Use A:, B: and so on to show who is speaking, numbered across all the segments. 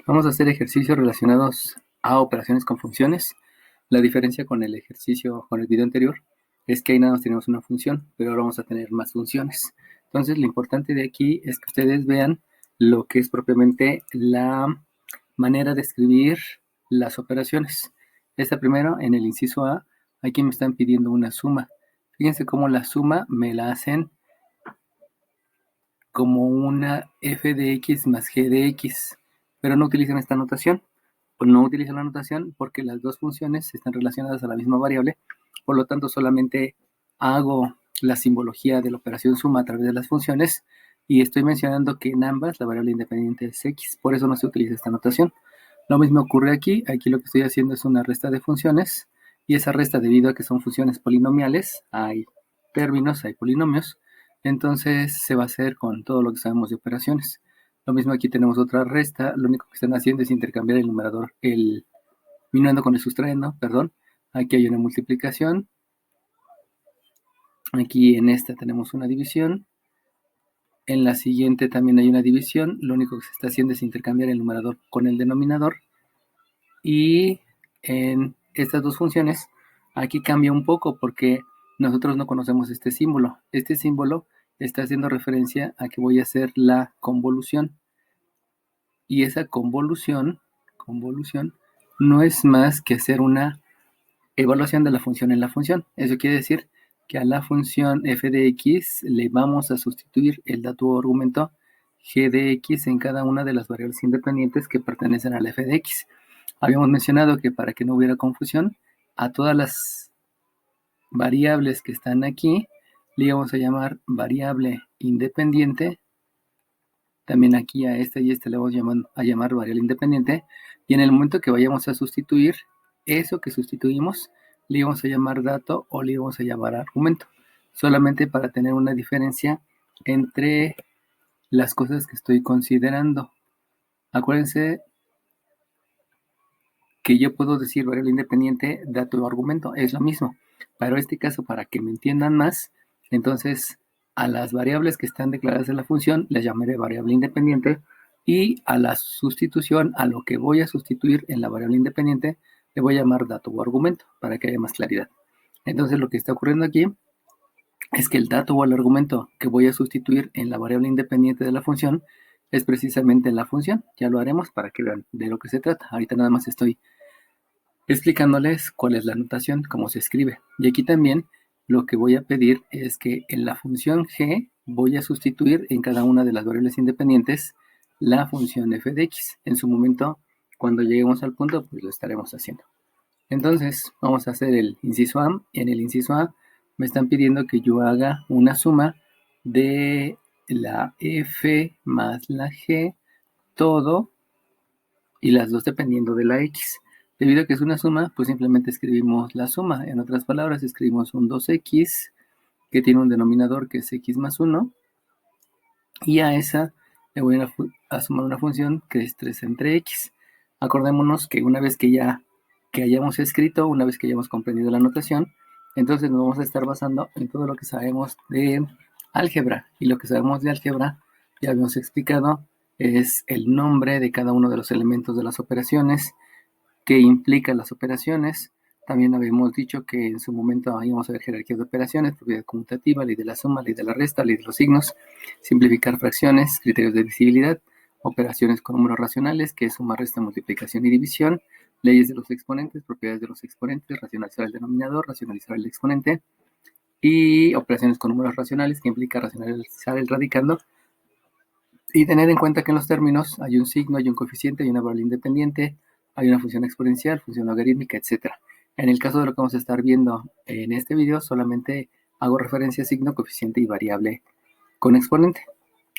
A: Vamos a hacer ejercicios relacionados a operaciones con funciones. La diferencia con el ejercicio, con el video anterior, es que ahí nada más tenemos una función, pero ahora vamos a tener más funciones. Entonces, lo importante de aquí es que ustedes vean lo que es propiamente la manera de escribir las operaciones. Esta primero, en el inciso A, aquí me están pidiendo una suma. Fíjense cómo la suma me la hacen como una f de x más g de x, pero no utilizan esta notación. O no utilizan la notación porque las dos funciones están relacionadas a la misma variable, por lo tanto solamente hago la simbología de la operación suma a través de las funciones y estoy mencionando que en ambas la variable independiente es x, por eso no se utiliza esta notación. Lo mismo ocurre aquí lo que estoy haciendo es una resta de funciones y esa resta, debido a que son funciones polinomiales, hay términos, hay polinomios, entonces se va a hacer con todo lo que sabemos de operaciones. Lo mismo aquí tenemos otra resta, lo único que están haciendo es intercambiar el numerador, el minuendo con el sustrayendo, perdón. Aquí hay una multiplicación, aquí en esta tenemos una división, en la siguiente también hay una división, lo único que se está haciendo es intercambiar el numerador con el denominador, y en estas dos funciones aquí cambia un poco porque nosotros no conocemos este símbolo. Este símbolo está haciendo referencia a que voy a hacer la convolución. Y esa convolución no es más que hacer una evaluación de la función en la función. Eso quiere decir que a la función f de x le vamos a sustituir el dato o argumento g de x en cada una de las variables independientes que pertenecen a la f de x. Habíamos mencionado que para que no hubiera confusión, a todas las variables que están aquí le íbamos a llamar variable independiente. También aquí a esta y esta le vamos a llamar variable independiente. Y en el momento que vayamos a sustituir, eso que sustituimos le íbamos a llamar dato o le íbamos a llamar argumento. Solamente para tener una diferencia entre las cosas que estoy considerando. Acuérdense que yo puedo decir variable independiente, dato o argumento, es lo mismo. Pero en este caso, para que me entiendan más, entonces a las variables que están declaradas en la función les llamaré variable independiente, y a la sustitución, a lo que voy a sustituir en la variable independiente, le voy a llamar dato o argumento, para que haya más claridad. Entonces lo que está ocurriendo aquí es que el dato o el argumento que voy a sustituir en la variable independiente de la función es precisamente la función. Ya lo haremos para que vean de lo que se trata. Ahorita nada más estoy explicándoles cuál es la notación, cómo se escribe. Y aquí también lo que voy a pedir es que en la función g voy a sustituir en cada una de las variables independientes la función f de x. En su momento, cuando lleguemos al punto, pues lo estaremos haciendo. Entonces, vamos a hacer el inciso A. En el inciso A me están pidiendo que yo haga una suma de la f más la g, todo, y las dos dependiendo de la x. Debido a que es una suma, pues simplemente escribimos la suma. En otras palabras, escribimos un 2x que tiene un denominador que es x más 1, y a esa le voy a sumar una función que es 3 entre x. Acordémonos que una vez que ya hayamos escrito, una vez que hayamos comprendido la notación, entonces nos vamos a estar basando en todo lo que sabemos de álgebra. Y lo que sabemos de álgebra, ya habíamos explicado, es el nombre de cada uno de los elementos de las operaciones, que implican las operaciones. También habíamos dicho que en su momento íbamos a ver jerarquías de operaciones, propiedad conmutativa, ley de la suma, ley de la resta, ley de los signos, simplificar fracciones, criterios de divisibilidad, operaciones con números racionales, que es suma, resta, multiplicación y división, leyes de los exponentes, propiedades de los exponentes, racionalizar el denominador, racionalizar el exponente, y operaciones con números racionales, que implica racionalizar el radicando, y tener en cuenta que en los términos hay un signo, hay un coeficiente, hay una variable independiente, hay una función exponencial, función logarítmica, etc. En el caso de lo que vamos a estar viendo en este video, solamente hago referencia a signo, coeficiente y variable con exponente.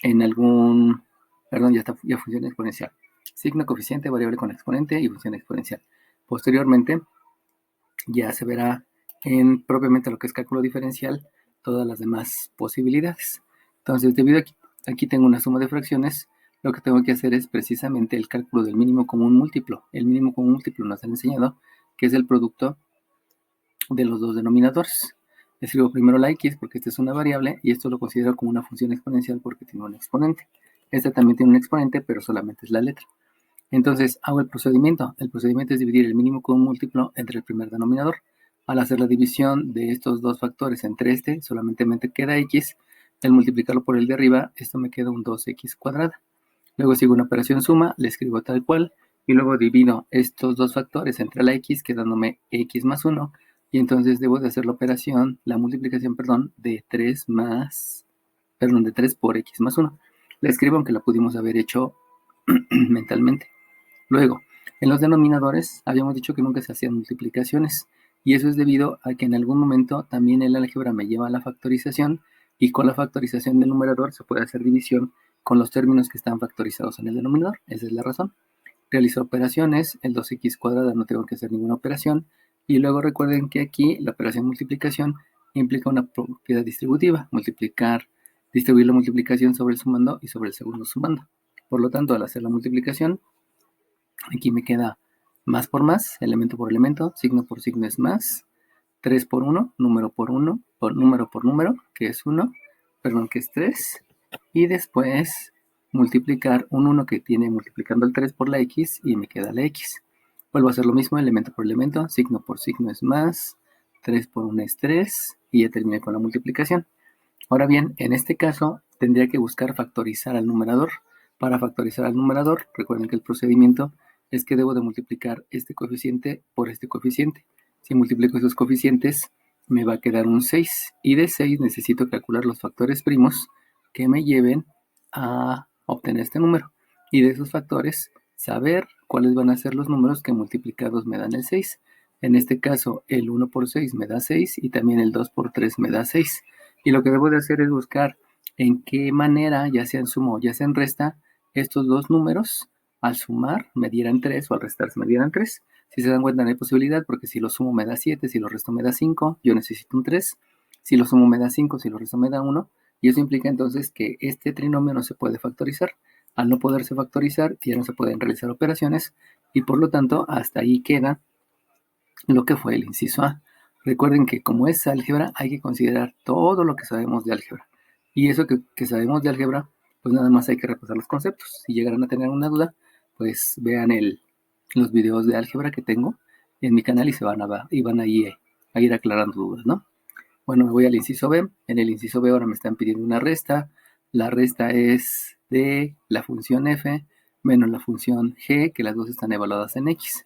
A: En algún, perdón, ya función exponencial. Signo, coeficiente, variable con exponente y función exponencial. Posteriormente, ya se verá en propiamente lo que es cálculo diferencial todas las demás posibilidades. Entonces, debido a que aquí tengo una suma de fracciones, lo que tengo que hacer es precisamente el cálculo del mínimo común múltiplo. El mínimo común múltiplo nos han enseñado que es el producto de los dos denominadores. Escribo primero la x porque esta es una variable y esto lo considero como una función exponencial porque tiene un exponente. Esta también tiene un exponente, pero solamente es la letra. Entonces hago el procedimiento. El procedimiento es dividir el mínimo con un múltiplo entre el primer denominador. Al hacer la división de estos dos factores entre este, solamente me queda x. Al multiplicarlo por el de arriba, esto me queda un 2x cuadrada. Luego sigo una operación suma, le escribo tal cual, y luego divido estos dos factores entre la x, quedándome x más 1, y entonces debo de hacer la operación, la multiplicación, perdón, de 3 por x más 1. La escribo aunque la pudimos haber hecho mentalmente. Luego, en los denominadores habíamos dicho que nunca se hacían multiplicaciones, y eso es debido a que en algún momento también el álgebra me lleva a la factorización, y con la factorización del numerador se puede hacer división con los términos que están factorizados en el denominador. Esa es la razón. Realizo operaciones, el 2x cuadrada no tengo que hacer ninguna operación, y luego recuerden que aquí la operación multiplicación implica una propiedad distributiva, distribuir la multiplicación sobre el sumando y sobre el segundo sumando. Por lo tanto, al hacer la multiplicación, aquí me queda más por más, elemento por elemento, signo por signo es más, 3 por 1, número por número, que es 1, perdón, que es 3, y después multiplicar un 1 que tiene multiplicando el 3 por la x y me queda la x. Vuelvo a hacer lo mismo, elemento por elemento, signo por signo es más, 3 por 1 es 3, y ya terminé con la multiplicación. Ahora bien, en este caso tendría que buscar factorizar al numerador. Para factorizar al numerador, recuerden que el procedimiento es que debo de multiplicar este coeficiente por este coeficiente. Si multiplico esos coeficientes, me va a quedar un 6. Y de 6 necesito calcular los factores primos que me lleven a obtener este número. Y de esos factores, saber cuáles van a ser los números que multiplicados me dan el 6. En este caso, el 1 por 6 me da 6 y también el 2 por 3 me da 6. Y lo que debo de hacer es buscar en qué manera, ya sea en suma o ya sea en resta, estos dos números al sumar me dieran 3 o al restar me dieran 3. Si se dan cuenta, no hay posibilidad porque si lo sumo me da 7, si lo resto me da 5, yo necesito un 3. Si lo sumo me da 5, si lo resto me da 1. Y eso implica entonces que este trinomio no se puede factorizar. Al no poderse factorizar, ya no se pueden realizar operaciones y por lo tanto hasta ahí queda lo que fue el inciso A. Recuerden que como es álgebra, hay que considerar todo lo que sabemos de álgebra. Y eso que sabemos de álgebra, pues nada más hay que repasar los conceptos. Si llegaran a tener una duda, pues vean los videos de álgebra que tengo en mi canal y van a ir aclarando dudas, ¿no? Bueno, me voy al inciso B. En el inciso B ahora me están pidiendo una resta. La resta es de la función f menos la función g, que las dos están evaluadas en x.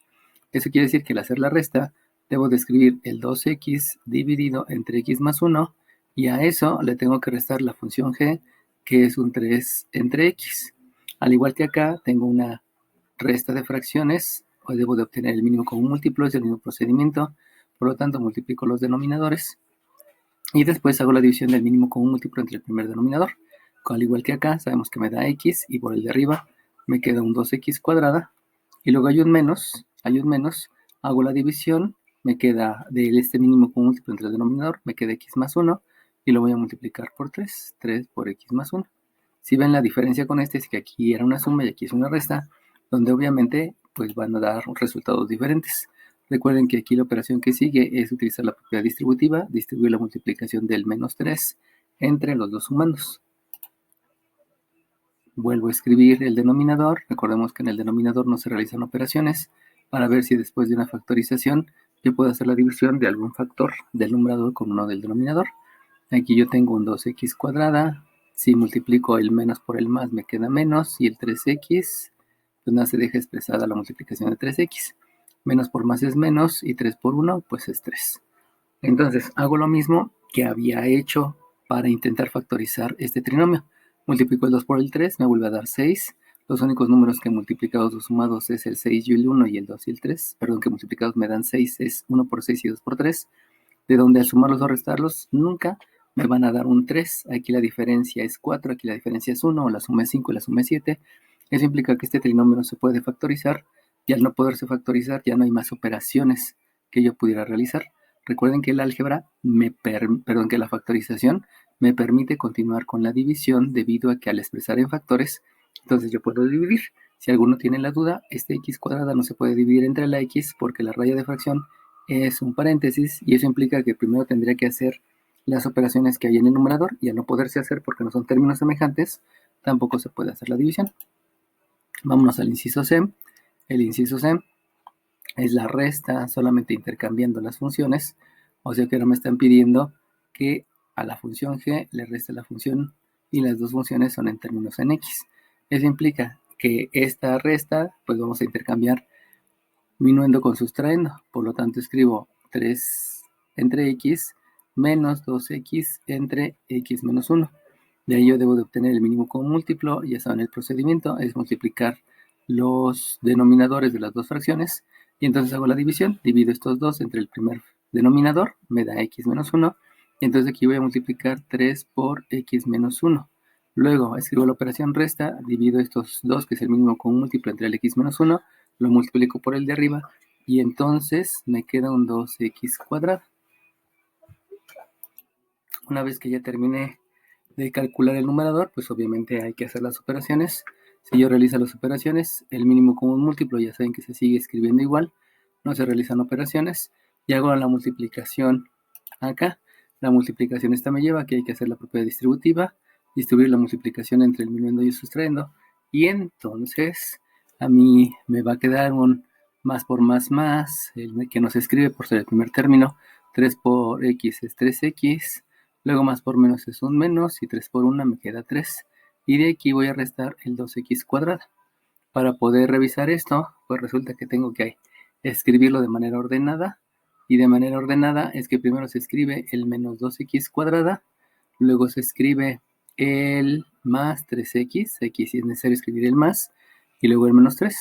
A: Eso quiere decir que al hacer la resta, debo de escribir el 2x dividido entre x más 1, y a eso le tengo que restar la función g, que es un 3 entre x. Al igual que acá, tengo una resta de fracciones, o debo de obtener el mínimo común múltiplo, es el mismo procedimiento, por lo tanto multiplico los denominadores, y después hago la división del mínimo común múltiplo entre el primer denominador. Al igual que acá, sabemos que me da x, y por el de arriba me queda un 2x cuadrada, y luego hay un menos, hago la división, me queda de este mínimo común múltiplo entre el denominador, me queda x más 1, y lo voy a multiplicar por 3, 3 por x más 1. Si ven la diferencia con este es que aquí era una suma y aquí es una resta, donde obviamente pues van a dar resultados diferentes. Recuerden que aquí la operación que sigue es utilizar la propiedad distributiva, distribuir la multiplicación del menos 3 entre los dos sumandos. Vuelvo a escribir el denominador. Recordemos que en el denominador no se realizan operaciones para ver si después de una factorización yo puedo hacer la división de algún factor del numerador con uno del denominador. Aquí yo tengo un 2x cuadrada. Si multiplico el menos por el más me queda menos, y el 3x pues no se deja expresada la multiplicación de 3x. Menos por más es menos y 3 por 1 pues es 3. Entonces hago lo mismo que había hecho para intentar factorizar este trinomio. Multiplico el 2 por el 3, me vuelve a dar 6. Los únicos números que multiplicados o sumados es el 6 y el 1 y el 2 y el 3. Perdón, que multiplicados me dan 6, es 1 por 6 y 2 por 3. De donde al sumarlos o restarlos nunca me van a dar un 3. Aquí la diferencia es 4, aquí la diferencia es 1, o la suma es 5 y la suma es 7. Eso implica que este trinomio no se puede factorizar, y al no poderse factorizar ya no hay más operaciones que yo pudiera realizar. Recuerden que el álgebra, que la factorización me permite continuar con la división debido a que al expresar en factores, entonces yo puedo dividir. Si alguno tiene la duda, este x cuadrada no se puede dividir entre la x porque la raya de fracción es un paréntesis, y eso implica que primero tendría que hacer las operaciones que hay en el numerador, y al no poderse hacer porque no son términos semejantes, tampoco se puede hacer la división. Vámonos al inciso C. El inciso C es la resta solamente intercambiando las funciones, o sea que ahora me están pidiendo que a la función g le reste la función y las dos funciones son en términos en x. Eso implica que esta resta, pues vamos a intercambiar minuendo con sustraendo, por lo tanto escribo 3 entre x menos 2x entre x menos 1. De ahí yo debo de obtener el mínimo común múltiplo. Ya saben, el procedimiento es multiplicar los denominadores de las dos fracciones y entonces hago la división, divido estos dos entre el primer denominador, me da x menos 1, y entonces aquí voy a multiplicar 3 por x menos 1. Luego escribo la operación resta, divido estos dos, que es el mínimo común múltiplo entre el x menos 1, lo multiplico por el de arriba y entonces me queda un 2x cuadrado. Una vez que ya terminé de calcular el numerador, pues obviamente hay que hacer las operaciones. Si yo realizo las operaciones, el mínimo común múltiplo ya saben que se sigue escribiendo igual, no se realizan operaciones, y hago la multiplicación acá. La multiplicación esta me lleva a que hay que hacer la propiedad distributiva, distribuir la multiplicación entre el minuendo y el sustraendo, y entonces a mí me va a quedar un más por más, el que no se escribe por ser el primer término. 3 por x es 3x, luego más por menos es un menos, y 3 por 1 me queda 3. Y de aquí voy a restar el 2x cuadrado. Para poder revisar esto, pues resulta que tengo que escribirlo de manera ordenada. Y de manera ordenada es que primero se escribe el menos 2x cuadrada, luego se escribe el más 3x, aquí sí es necesario escribir el más, y luego el menos 3.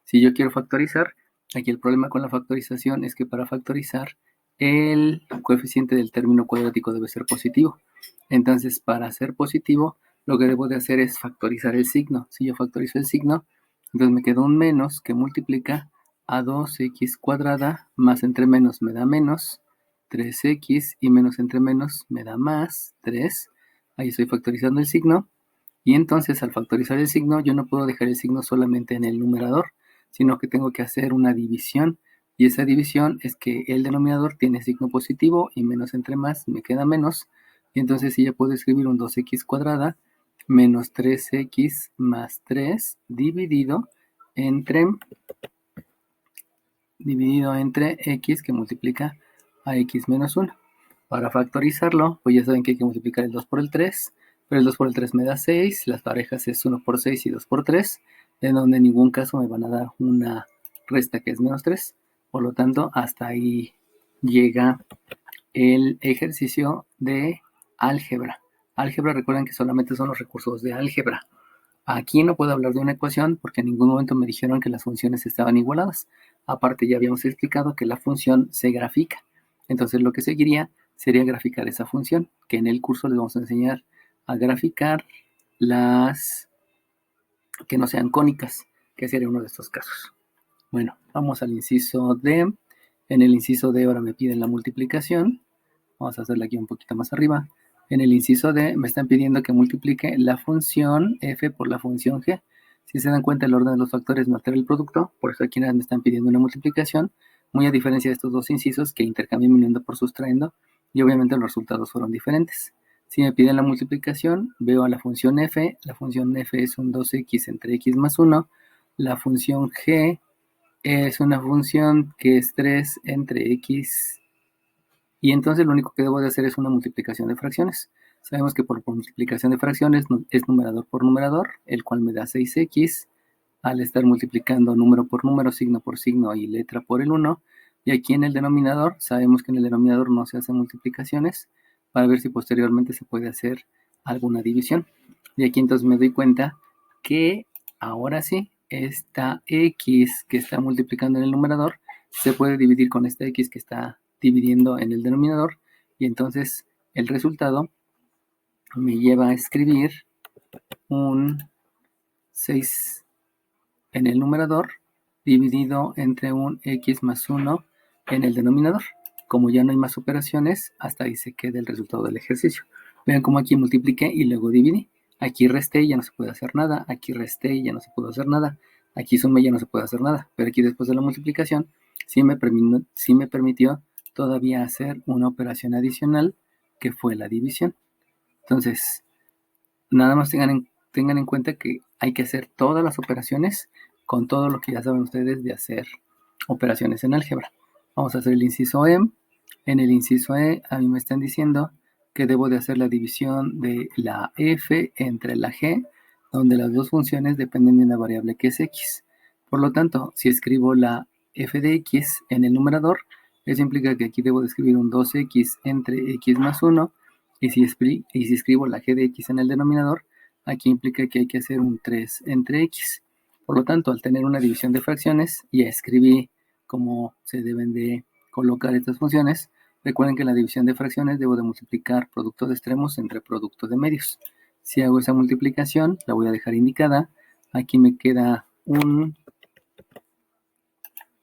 A: Si yo quiero factorizar, aquí el problema con la factorización es que para factorizar el coeficiente del término cuadrático debe ser positivo. Entonces, para ser positivo, lo que debo de hacer es factorizar el signo. Si yo factorizo el signo, entonces me queda un menos que multiplica a 2x cuadrada más entre menos me da menos 3x y menos entre menos me da más 3. Ahí estoy factorizando el signo. Y entonces al factorizar el signo yo no puedo dejar el signo solamente en el numerador, sino que tengo que hacer una división. Y esa división es que el denominador tiene signo positivo y menos entre más me queda menos. Y entonces sí ya puedo escribir un 2x cuadrada menos 3x más 3 dividido entre x que multiplica a x menos 1. Para factorizarlo, pues ya saben que hay que multiplicar el 2 por el 3, pero el 2 por el 3 me da 6, las parejas es 1 por 6 y 2 por 3, en donde en ningún caso me van a dar una resta que es menos 3, por lo tanto hasta ahí llega el ejercicio de álgebra. Álgebra, recuerden que solamente son los recursos de álgebra. Aquí no puedo hablar de una ecuación porque en ningún momento me dijeron que las funciones estaban igualadas. Aparte ya habíamos explicado que la función se grafica. Entonces lo que seguiría sería graficar esa función, que en el curso les vamos a enseñar a graficar las que no sean cónicas, que sería uno de estos casos. Bueno, vamos al inciso D. En el inciso D ahora me piden la multiplicación. Vamos a hacerla aquí un poquito más arriba. En el inciso D me están pidiendo que multiplique la función f por la función g. Si se dan cuenta, el orden de los factores no altera el producto, por eso aquí me están pidiendo una multiplicación, muy a diferencia de estos dos incisos que intercambian uniendo por sustrayendo, y obviamente los resultados fueron diferentes. Si me piden la multiplicación, veo a la función f es un 2x entre x más 1, la función g es una función que es 3 entre x, y entonces lo único que debo de hacer es una multiplicación de fracciones. Sabemos que por multiplicación de fracciones es numerador por numerador, el cual me da 6x, al estar multiplicando número por número, signo por signo y letra por el 1. Y aquí en el denominador, sabemos que en el denominador no se hacen multiplicaciones, para ver si posteriormente se puede hacer alguna división. Y aquí entonces me doy cuenta que ahora sí, esta x que está multiplicando en el numerador se puede dividir con esta x que está dividiendo en el denominador, y entonces el resultado me lleva a escribir un 6 en el numerador dividido entre un x más 1 en el denominador. Como ya no hay más operaciones, hasta ahí se queda el resultado del ejercicio. Vean cómo aquí multipliqué y luego dividí. Aquí resté y ya no se puede hacer nada. Aquí resté y ya no se puede hacer nada. Aquí sumé y ya no se puede hacer nada. Pero aquí después de la multiplicación sí me permitió todavía hacer una operación adicional que fue la división. Entonces, nada más tengan en cuenta que hay que hacer todas las operaciones con todo lo que ya saben ustedes de hacer operaciones en álgebra. Vamos a hacer el inciso E. En el inciso E a mí me están diciendo que debo de hacer la división de la f entre la g, donde las dos funciones dependen de una variable que es x. Por lo tanto, si escribo la f de x en el numerador, eso implica que aquí debo de escribir un 2x entre x más 1, y si escribo la g de x en el denominador, aquí implica que hay que hacer un 3 entre x. Por lo tanto, al tener una división de fracciones, ya escribí cómo se deben de colocar estas funciones. Recuerden que en la división de fracciones debo de multiplicar producto de extremos entre producto de medios. Si hago esa multiplicación, la voy a dejar indicada. Aquí me queda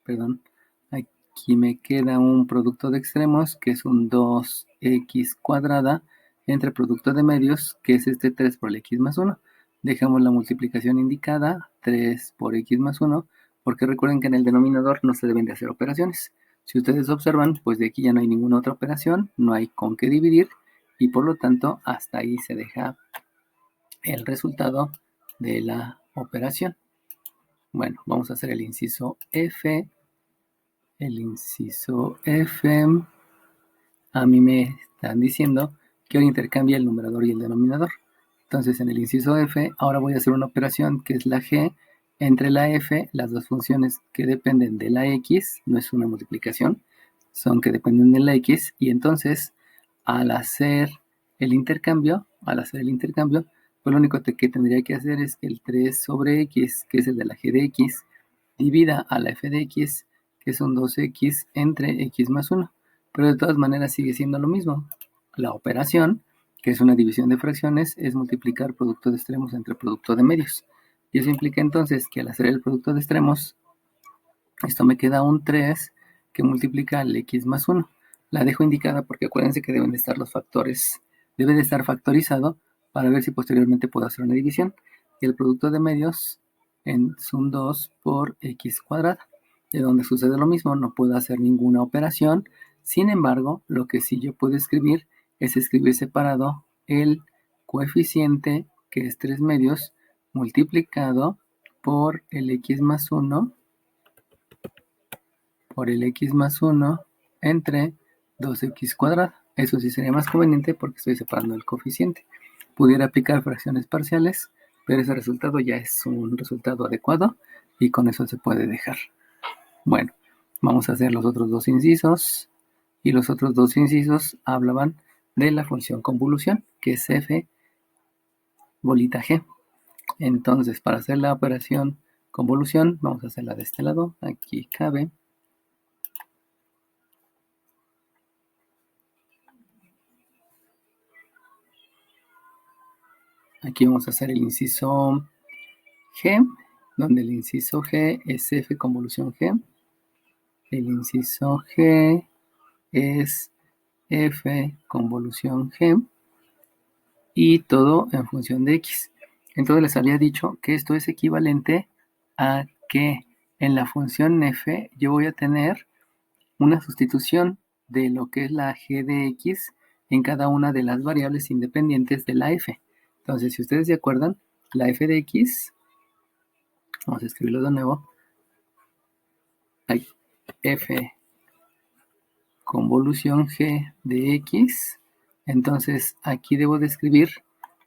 A: aquí me queda un producto de extremos, que es un 2x cuadrada, entre producto de medios, que es este 3 por el x más 1. Dejamos la multiplicación indicada, 3 por x más 1, porque recuerden que en el denominador no se deben de hacer operaciones. Si ustedes observan, pues de aquí ya no hay ninguna otra operación, no hay con qué dividir, y por lo tanto hasta ahí se deja el resultado de la operación. Bueno, vamos a hacer el inciso F. El inciso F, a mí me están diciendo que ahora intercambia el numerador y el denominador. Entonces en el inciso F ahora voy a hacer una operación que es la G entre la F, las dos funciones que dependen de la X, no es una multiplicación, son que dependen de la X, y entonces al hacer el intercambio, pues lo único que tendría que hacer es que el 3 sobre X, que es el de la G de X, divida a la F de X, que son 2x entre x más 1. Pero de todas maneras sigue siendo lo mismo. La operación, que es una división de fracciones, es multiplicar producto de extremos entre producto de medios. Y eso implica entonces que al hacer el producto de extremos, esto me queda un 3 que multiplica al x más 1. La dejo indicada porque acuérdense que deben de estar los factores, debe de estar factorizado para ver si posteriormente puedo hacer una división. Y el producto de medios es un 2 por x cuadrada, de donde sucede lo mismo, no puedo hacer ninguna operación. Sin embargo, lo que sí yo puedo escribir es escribir separado el coeficiente, que es 3 medios, multiplicado por el x más 1 entre 2x cuadrado. Eso sí sería más conveniente porque estoy separando el coeficiente. Pudiera aplicar fracciones parciales, pero ese resultado ya es un resultado adecuado y con eso se puede dejar. Bueno, vamos a hacer los otros dos incisos, y los otros dos incisos hablaban de la función convolución, que es f bolita g. Entonces, para hacer la operación convolución, vamos a hacerla de este lado. Aquí cabe. Aquí vamos a hacer el inciso G, donde el inciso G es f convolución G. El inciso G es f convolución G. Y todo en función de x. Entonces les había dicho que esto es equivalente a que en la función f yo voy a tener una sustitución de lo que es la g de x en cada una de las variables independientes de la f. Entonces, si ustedes se acuerdan, la f de x, vamos a escribirlo de nuevo, hay f convolución g de x. Entonces, aquí debo de escribir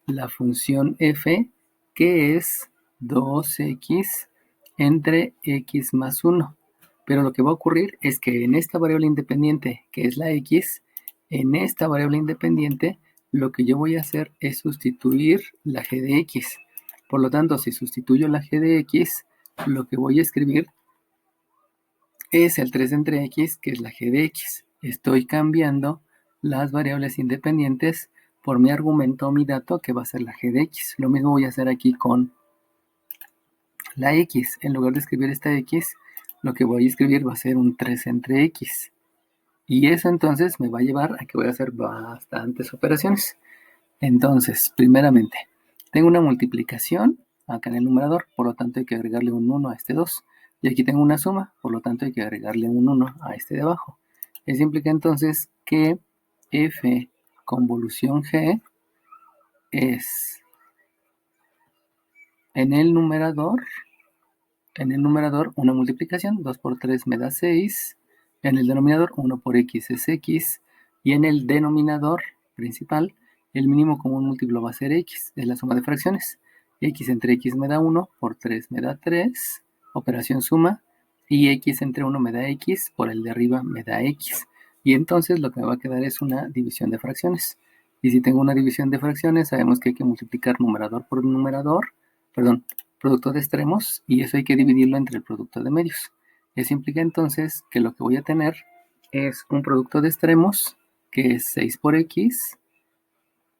A: la función f, que es 2x entre x más 1. Pero lo que va a ocurrir es que en esta variable independiente, que es la x, en esta variable independiente, lo que yo voy a hacer es sustituir la g de x. Por lo tanto, si sustituyo la g de x, lo que voy a escribir es el 3 entre x, que es la g de x. Estoy cambiando las variables independientes por mi argumento o mi dato, que va a ser la g de x. Lo mismo voy a hacer aquí con la x. En lugar de escribir esta x, lo que voy a escribir va a ser un 3 entre x. Y eso entonces me va a llevar a que voy a hacer bastantes operaciones. Entonces, primeramente, tengo una multiplicación acá en el numerador, por lo tanto hay que agregarle un 1 a este 2. Y aquí tengo una suma, por lo tanto hay que agregarle un 1 a este de abajo. Eso implica entonces que f convolución g es en el numerador En el numerador, una multiplicación, 2 por 3 me da 6. En el denominador, 1 por x es x. Y en el denominador principal, el mínimo común múltiplo va a ser x, es la suma de fracciones. X entre x me da 1, por 3 me da 3, operación suma, y x entre 1 me da x, por el de arriba me da x. Y entonces lo que me va a quedar es una división de fracciones. Y si tengo una división de fracciones, sabemos que hay que multiplicar numerador por numerador, perdón, producto de extremos, y eso hay que dividirlo entre el producto de medios. Eso implica entonces que lo que voy a tener es un producto de extremos, que es 6 por x,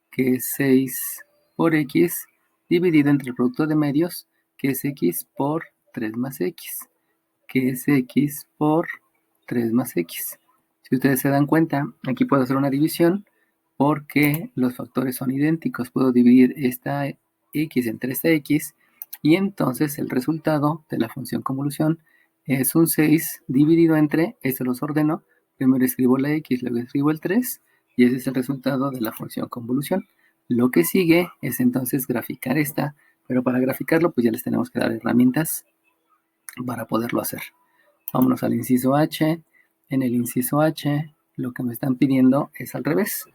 A: que es 6 por x, dividido entre el producto de medios, que es x por 3 más x, que es x por 3 más x. Si ustedes se dan cuenta, aquí puedo hacer una división porque los factores son idénticos. Puedo dividir esta x entre esta x y entonces el resultado de la función convolución es un 6 dividido entre, esto los ordeno, primero escribo la x, luego escribo el 3 y ese es el resultado de la función convolución. Lo que sigue es entonces graficar esta, pero para graficarlo pues ya les tenemos que dar herramientas para poderlo hacer. Vámonos al inciso H. En el inciso H lo que me están pidiendo es al revés,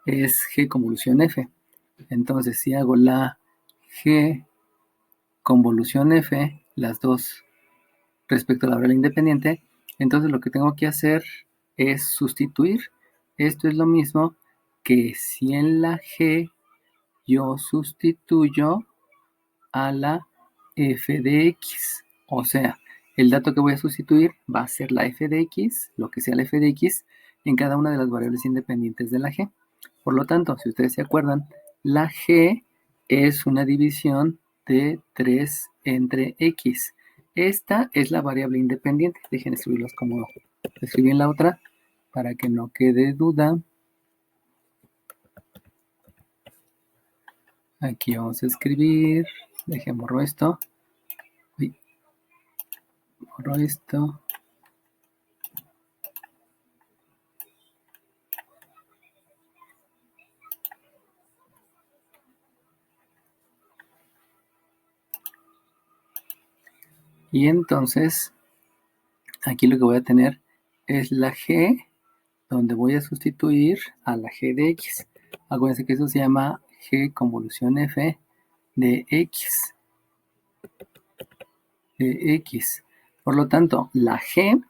A: es g convolución f. Entonces si hago la g convolución f, las dos respecto a la variable independiente, entonces lo que tengo que hacer es sustituir. Esto es lo mismo que si en la g yo sustituyo a la f de x. O sea, el dato que voy a sustituir va a ser la f de x, lo que sea la f de x, en cada una de las variables independientes de la g. Por lo tanto, si ustedes se acuerdan, la g es una división de 3 entre x. Esta es la variable independiente. Dejen escribirlos como escribí en la otra, para que no quede duda. Aquí vamos a escribir, dejen borro esto. Borro esto. Y entonces, aquí lo que voy a tener es la g, donde voy a sustituir a la g de x. Acuérdense que eso se llama g convolución f de x. De x. Por lo tanto, la g,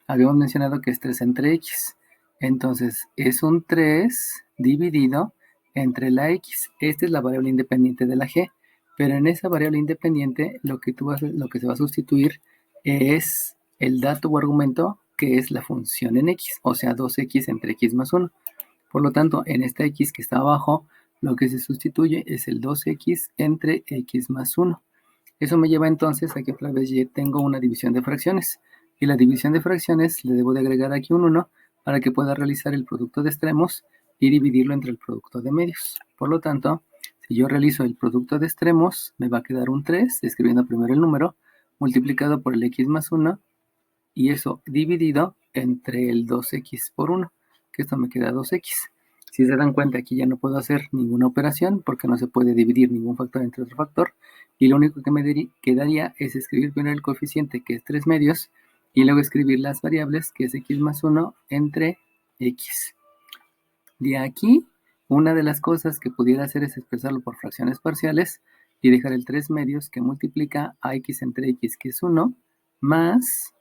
A: habíamos mencionado que es 3 entre x. Entonces, es un 3 dividido entre la x. Esta es la variable independiente de la g. Pero en esa variable independiente, lo que se va a sustituir es el dato o argumento que es la función en x, o sea, 2x entre x más 1. Por lo tanto, en esta x que está abajo, lo que se sustituye es el 2x entre x más 1. Eso me lleva entonces a que otra vez ya tengo una división de fracciones. Y la división de fracciones le debo de agregar aquí un 1 para que pueda realizar el producto de extremos y dividirlo entre el producto de medios. Por lo tanto, si yo realizo el producto de extremos, me va a quedar un 3, escribiendo primero el número, multiplicado por el x más 1, y eso dividido entre el 2x por 1, que esto me queda 2x. Si se dan cuenta, aquí ya no puedo hacer ninguna operación porque no se puede dividir ningún factor entre otro factor, y lo único que me quedaría es escribir primero el coeficiente, que es 3 medios, y luego escribir las variables, que es x más 1 entre x. De aquí, una de las cosas que pudiera hacer es expresarlo por fracciones parciales y dejar el 3 medios que multiplica a x entre x, que es 1, más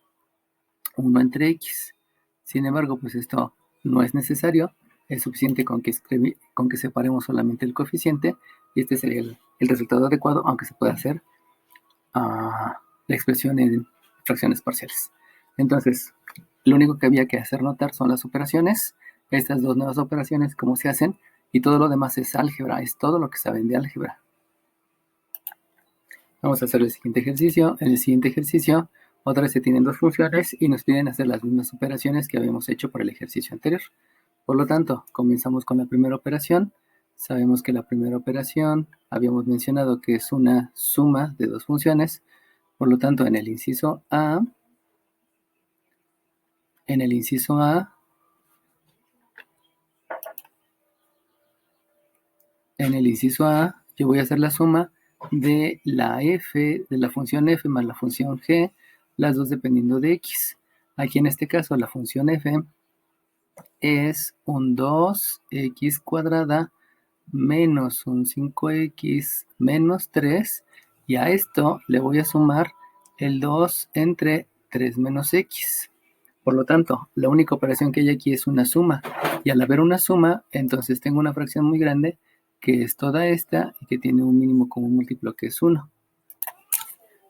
A: 1 entre x. Sin embargo, pues esto no es necesario. Es suficiente con que separemos solamente el coeficiente y este sería el resultado adecuado, aunque se pueda hacer la expresión en fracciones parciales. Entonces, lo único que había que hacer notar son las operaciones, estas dos nuevas operaciones, cómo se hacen, y todo lo demás es álgebra, es todo lo que saben de álgebra. Vamos a hacer el siguiente ejercicio. En el siguiente ejercicio, otra vez se tienen dos funciones y nos piden hacer las mismas operaciones que habíamos hecho por el ejercicio anterior. Por lo tanto, comenzamos con la primera operación. Sabemos que la primera operación habíamos mencionado que es una suma de dos funciones. Por lo tanto, en el inciso A, yo voy a hacer la suma de la f, de la función f más la función g, las dos dependiendo de x. Aquí en este caso la función f es un 2x cuadrada menos un 5x menos 3, y a esto le voy a sumar el 2 entre 3 menos x. Por lo tanto, la única operación que hay aquí es una suma, y al haber una suma, entonces tengo una fracción muy grande que es toda esta y que tiene un mínimo común múltiplo que es 1.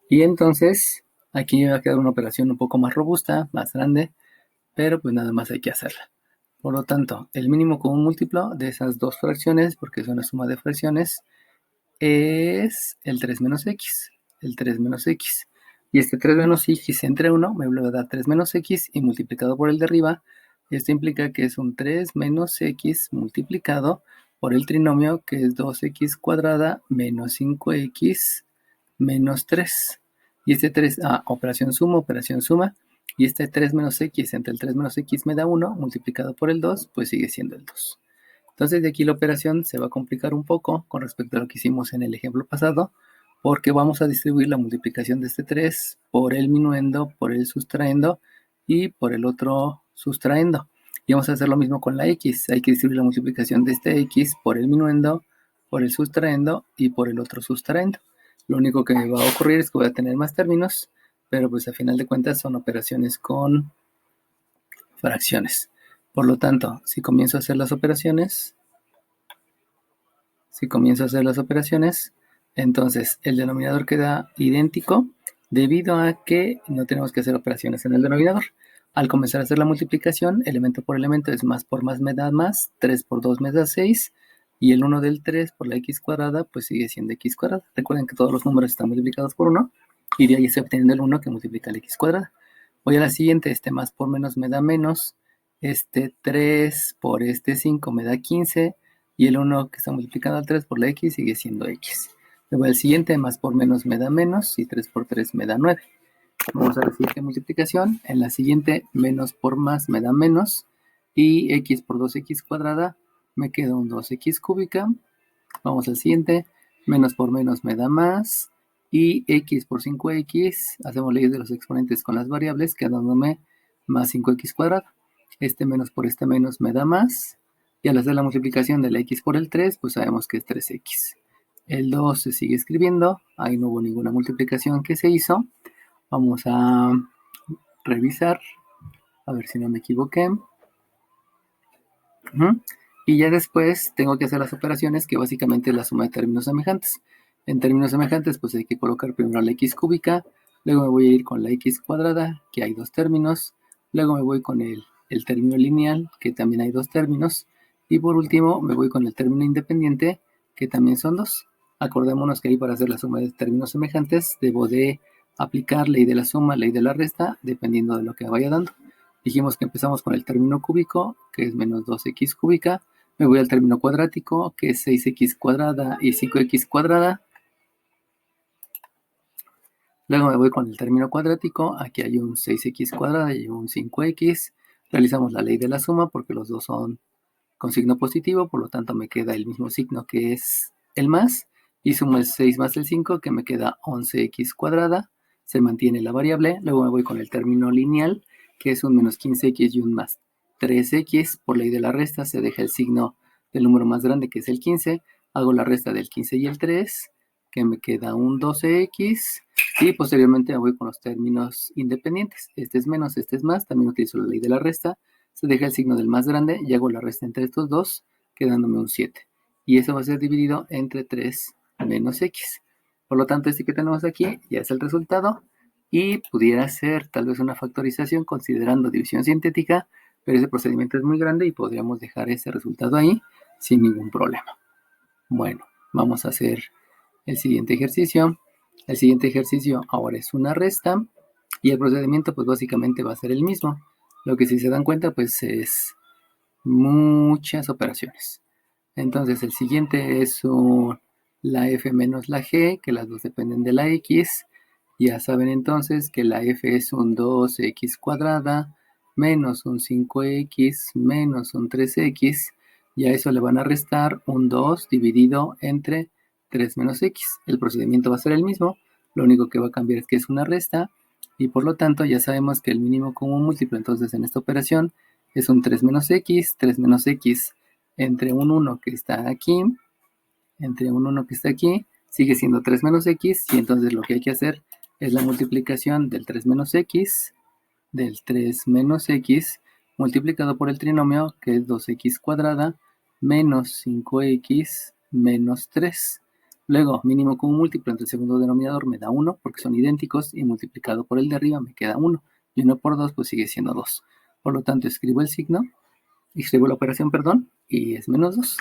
A: Y entonces aquí va a quedar una operación un poco más robusta, más grande, pero pues nada más hay que hacerla. Por lo tanto, el mínimo común múltiplo de esas dos fracciones, porque es una suma de fracciones, es el 3 menos x. El 3 menos x. Y este 3 menos x entre 1 me va a dar 3 menos x, y multiplicado por el de arriba, esto implica que es un 3 menos x multiplicado por el trinomio, que es 2x cuadrada menos 5x menos 3. Y este 3, operación suma, y este 3 menos x entre el 3 menos x me da 1, multiplicado por el 2, pues sigue siendo el 2. Entonces de aquí la operación se va a complicar un poco con respecto a lo que hicimos en el ejemplo pasado, porque vamos a distribuir la multiplicación de este 3 por el minuendo, por el sustraendo y por el otro sustraendo. Y vamos a hacer lo mismo con la x. Hay que distribuir la multiplicación de este x por el minuendo, por el sustraendo y por el otro sustraendo. Lo único que me va a ocurrir es que voy a tener más términos, pero pues a final de cuentas son operaciones con fracciones. Por lo tanto, si comienzo a hacer las operaciones, entonces el denominador queda idéntico debido a que no tenemos que hacer operaciones en el denominador. Al comenzar a hacer la multiplicación, elemento por elemento es más por más me da más, 3 por 2 me da 6, y el 1 del 3 por la x cuadrada pues sigue siendo x cuadrada. Recuerden que todos los números están multiplicados por 1, y de ahí estoy obteniendo el 1 que multiplica la x cuadrada. Voy a la siguiente, este más por menos me da menos, este 3 por este 5 me da 15, y el 1 que está multiplicando al 3 por la x sigue siendo x. Me voy al siguiente, más por menos me da menos, y 3 por 3 me da 9. Vamos a la siguiente multiplicación. En la siguiente, menos por más me da menos, y x por 2x cuadrada me queda un 2x cúbica. Vamos al siguiente, menos por menos me da más, y x por 5x, hacemos leyes de los exponentes con las variables, quedándome más 5x cuadrada. Este menos por este menos me da más, y al hacer la multiplicación de la x por el 3, pues sabemos que es 3x. El 2 se sigue escribiendo, ahí no hubo ninguna multiplicación que se hizo. Vamos a revisar, a ver si no me equivoqué. Y ya después tengo que hacer las operaciones, que básicamente es la suma de términos semejantes. En términos semejantes, pues hay que colocar primero la x cúbica, luego me voy a ir con la x cuadrada, que hay dos términos, luego me voy con el término lineal, que también hay dos términos, y por último me voy con el término independiente, que también son dos. Acordémonos que ahí, para hacer la suma de términos semejantes, debo de aplicar ley de la suma, ley de la resta, dependiendo de lo que vaya dando. Dijimos que empezamos con el término cúbico, que es menos 2x cúbica. Me voy al término cuadrático, que es 6x cuadrada y 5x cuadrada. Luego me voy con el término cuadrático. Aquí hay un 6x cuadrada y un 5x. Realizamos la ley de la suma porque los dos son con signo positivo, por lo tanto me queda el mismo signo, que es el más. Y sumo el 6 más el 5, que me queda 11x cuadrada. Se mantiene la variable. Luego me voy con el término lineal, que es un menos 15x y un más 3x. Por ley de la resta se deja el signo del número más grande, que es el 15. Hago la resta del 15 y el 3, que me queda un 12x. Y posteriormente me voy con los términos independientes. Este es menos, este es más. También utilizo la ley de la resta. Se deja el signo del más grande y hago la resta entre estos dos, quedándome un 7. Y eso va a ser dividido entre 3 menos x. Por lo tanto, este que tenemos aquí ya es el resultado, y pudiera ser tal vez una factorización considerando división sintética, pero ese procedimiento es muy grande y podríamos dejar ese resultado ahí sin ningún problema. Bueno, vamos a hacer el siguiente ejercicio. El siguiente ejercicio ahora es una resta, y el procedimiento pues básicamente va a ser el mismo. Lo que, si se dan cuenta, pues es muchas operaciones. Entonces el siguiente es la f menos la g, que las dos dependen de la x. Ya saben entonces que la f es un 2x cuadrada menos un 5x menos un 3x, y a eso le van a restar un 2 dividido entre 3 menos x. El procedimiento va a ser el mismo, lo único que va a cambiar es que es una resta y por lo tanto ya sabemos que el mínimo común múltiplo entonces en esta operación es un 3 menos x entre un 1 que está aquí, sigue siendo 3 menos x y entonces lo que hay que hacer es la multiplicación del 3 menos x multiplicado por el trinomio que es 2x cuadrada menos 5x menos 3. Luego, mínimo común múltiplo entre el segundo denominador me da 1 porque son idénticos y multiplicado por el de arriba me queda 1. Y 1 por 2 pues sigue siendo 2. Por lo tanto, escribo la operación, y es menos 2.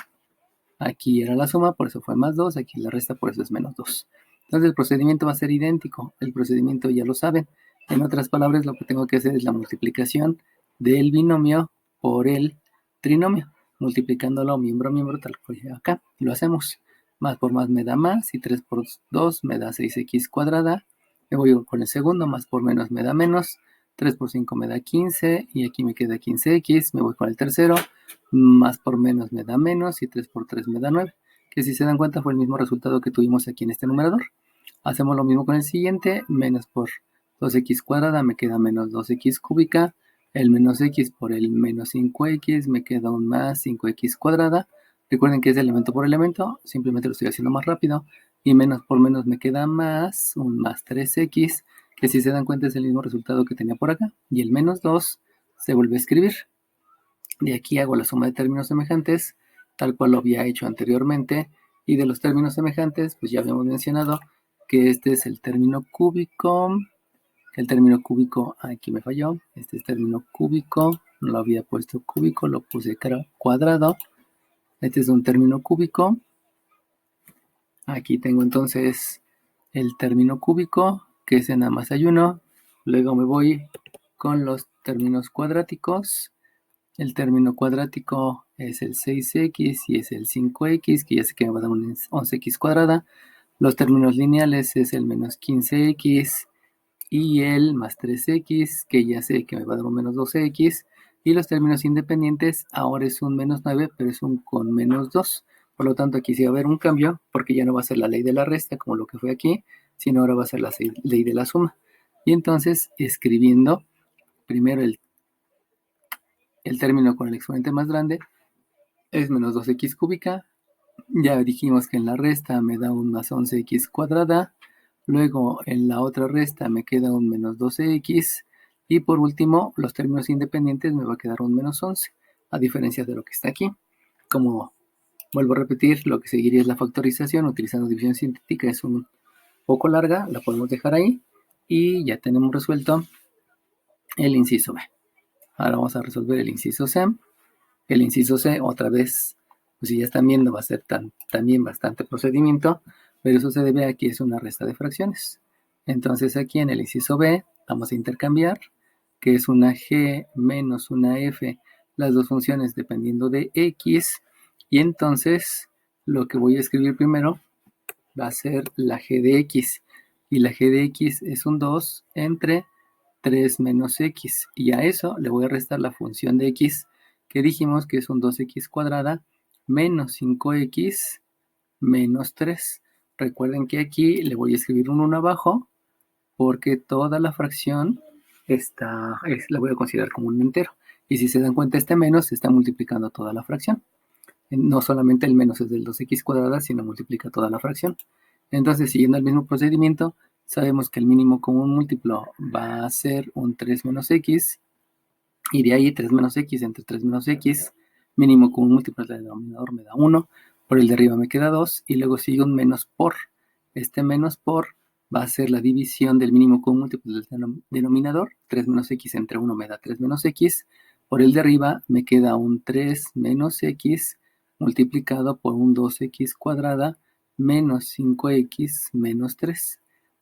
A: Aquí era la suma, por eso fue más 2. Aquí la resta, por eso es menos 2. Entonces el procedimiento va a ser idéntico. El procedimiento ya lo saben. En otras palabras, lo que tengo que hacer es la multiplicación del binomio por el trinomio, multiplicándolo miembro a miembro, tal cual acá. Lo hacemos. Más por más me da más, y 3 por 2 me da 6x cuadrada. Me voy con el segundo, más por menos me da menos. 3 por 5 me da 15, y aquí me queda 15x. Me voy con el tercero, más por menos me da menos, y 3 por 3 me da 9. Que si se dan cuenta fue el mismo resultado que tuvimos aquí en este numerador. Hacemos lo mismo con el siguiente, menos por 2x cuadrada me queda menos 2x cúbica, el menos x por el menos 5x me queda un más 5x cuadrada. Recuerden que es elemento por elemento, simplemente lo estoy haciendo más rápido, y menos por menos me queda más, un más 3x, que si se dan cuenta es el mismo resultado que tenía por acá, y el menos 2 se vuelve a escribir. De aquí hago la suma de términos semejantes, tal cual lo había hecho anteriormente, y de los términos semejantes, pues ya habíamos mencionado que este es el término cúbico. El término cúbico, aquí me falló, este es término cúbico, no lo había puesto cúbico, lo puse cuadrado. Este es un término cúbico. Aquí tengo entonces el término cúbico, que es en A más hay 1. Luego me voy con los términos cuadráticos. El término cuadrático es el 6x y es el 5x, que ya sé que me va a dar un 11x cuadrada. Los términos lineales es el menos 15x y el más 3x, que ya sé que me va a dar un menos 12x. Y los términos independientes ahora es un menos 9, pero es un con menos 2. Por lo tanto, aquí sí va a haber un cambio, porque ya no va a ser la ley de la resta, como lo que fue aquí, sino ahora va a ser la ley de la suma. Y entonces, escribiendo primero el término con el exponente más grande, es menos 2x cúbica. Ya dijimos que en la resta me da un más 11x cuadrada. Luego en la otra resta me queda un menos 12x. Y por último, los términos independientes me va a quedar un menos 11, a diferencia de lo que está aquí. Como vuelvo a repetir, lo que seguiría es la factorización utilizando división sintética. Es un poco larga, la podemos dejar ahí. Y ya tenemos resuelto el inciso B. Ahora vamos a resolver el inciso C. El inciso C, otra vez, pues si ya están viendo, va a ser también bastante procedimiento, pero eso se debe a que es una resta de fracciones. Entonces aquí en el inciso B vamos a intercambiar, que es una g menos una f, las dos funciones dependiendo de x, y entonces lo que voy a escribir primero va a ser la g de x, y la g de x es un 2 entre 3 menos x, y a eso le voy a restar la función de x, que dijimos que es un 2x cuadrada menos 5x menos 3. Recuerden que aquí le voy a escribir un 1 abajo, porque toda la fracción la voy a considerar como un entero. Y si se dan cuenta, este menos está multiplicando toda la fracción. No solamente el menos es del 2x cuadrada, sino multiplica toda la fracción. Entonces, siguiendo el mismo procedimiento, sabemos que el mínimo común múltiplo va a ser un 3 menos x, y de ahí 3 menos x entre 3 menos x, mínimo común múltiplo del denominador me da 1, por el de arriba me queda 2, y luego sigue un menos por. Este menos por va a ser la división del mínimo común múltiplo del denominador, 3 menos x entre 1 me da 3 menos x, por el de arriba me queda un 3 menos x multiplicado por un 2x cuadrada menos 5x menos 3.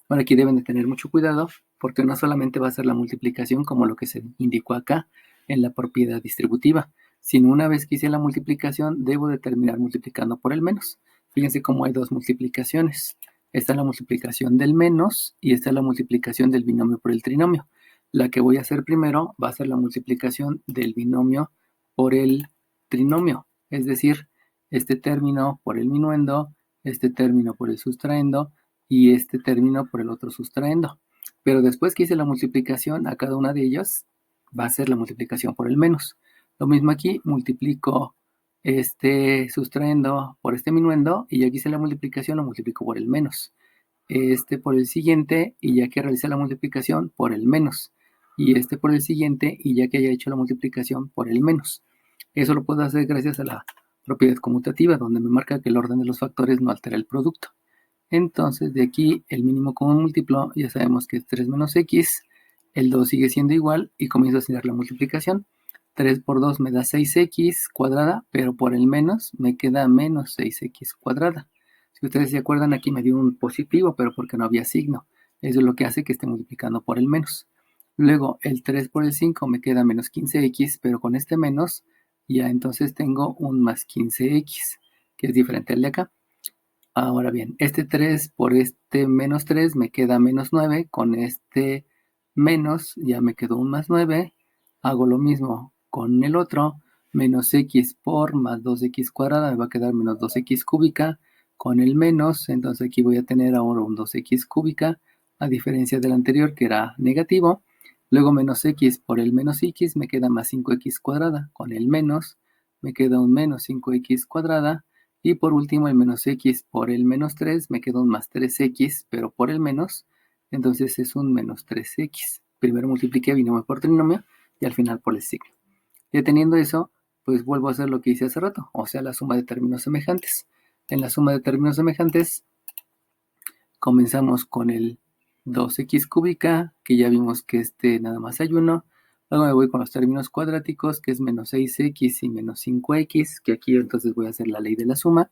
A: Ahora aquí deben de tener mucho cuidado, porque no solamente va a ser la multiplicación como lo que se indicó acá en la propiedad distributiva, sino una vez que hice la multiplicación debo de terminar multiplicando por el menos. Fíjense cómo hay dos multiplicaciones. Esta es la multiplicación del menos y esta es la multiplicación del binomio por el trinomio. La que voy a hacer primero va a ser la multiplicación del binomio por el trinomio, es decir, este término por el minuendo este término por el sustraendo y este término por el otro sustraendo. Pero después que hice la multiplicación a cada una de ellas, va a ser la multiplicación por el menos. Lo mismo aquí, multiplico este sustraendo por este minuendo y ya que hice la multiplicación lo multiplico por el menos. Este por el siguiente y ya que realicé la multiplicación por el menos. Y este por el siguiente y ya que haya hecho la multiplicación por el menos. Eso lo puedo hacer gracias a la propiedad conmutativa, donde me marca que el orden de los factores no altera el producto. Entonces, de aquí, el mínimo común múltiplo, ya sabemos que es 3 menos x, el 2 sigue siendo igual y comienzo a hacer la multiplicación. 3 por 2 me da 6x cuadrada, pero por el menos me queda menos 6x cuadrada. Si ustedes se acuerdan, aquí me dio un positivo, pero porque no había signo. Eso es lo que hace que esté multiplicando por el menos. Luego, el 3 por el 5 me queda menos 15x, pero con este menos, ya entonces tengo un más 15x, que es diferente al de acá. Ahora bien, este 3 por este menos 3 me queda menos 9. Con este menos ya me quedó un más 9. Hago lo mismo con el otro. Menos x por más 2x cuadrada me va a quedar menos 2x cúbica. Con el menos, entonces aquí voy a tener ahora un 2x cúbica, a diferencia del anterior que era negativo. Luego menos x por el menos x me queda más 5x cuadrada. Con el menos me queda un menos 5x cuadrada. Y por último, el menos x por el menos 3 me queda un más 3x, pero por el menos, entonces es un menos 3x. Primero multipliqué binomio por trinomio y al final por el signo. Y teniendo eso, pues vuelvo a hacer lo que hice hace rato, o sea, la suma de términos semejantes. En la suma de términos semejantes, comenzamos con el 2x cúbica, que ya vimos que nada más hay uno. Luego me voy con los términos cuadráticos, que es menos 6x y menos 5x, que aquí entonces voy a hacer la ley de la suma.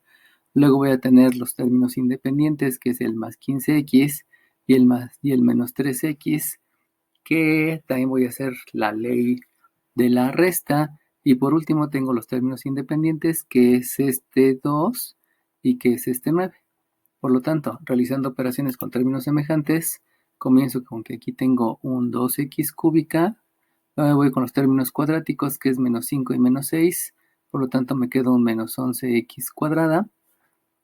A: Luego voy a tener los términos independientes, que es el más 15x y el menos 3x, que también voy a hacer la ley de la resta. Y por último tengo los términos independientes, que es este 2 y que es este 9. Por lo tanto, realizando operaciones con términos semejantes, comienzo con que aquí tengo un 2x cúbica. Luego voy con los términos cuadráticos, que es menos 5 y menos 6. Por lo tanto, me queda un menos 11x cuadrada.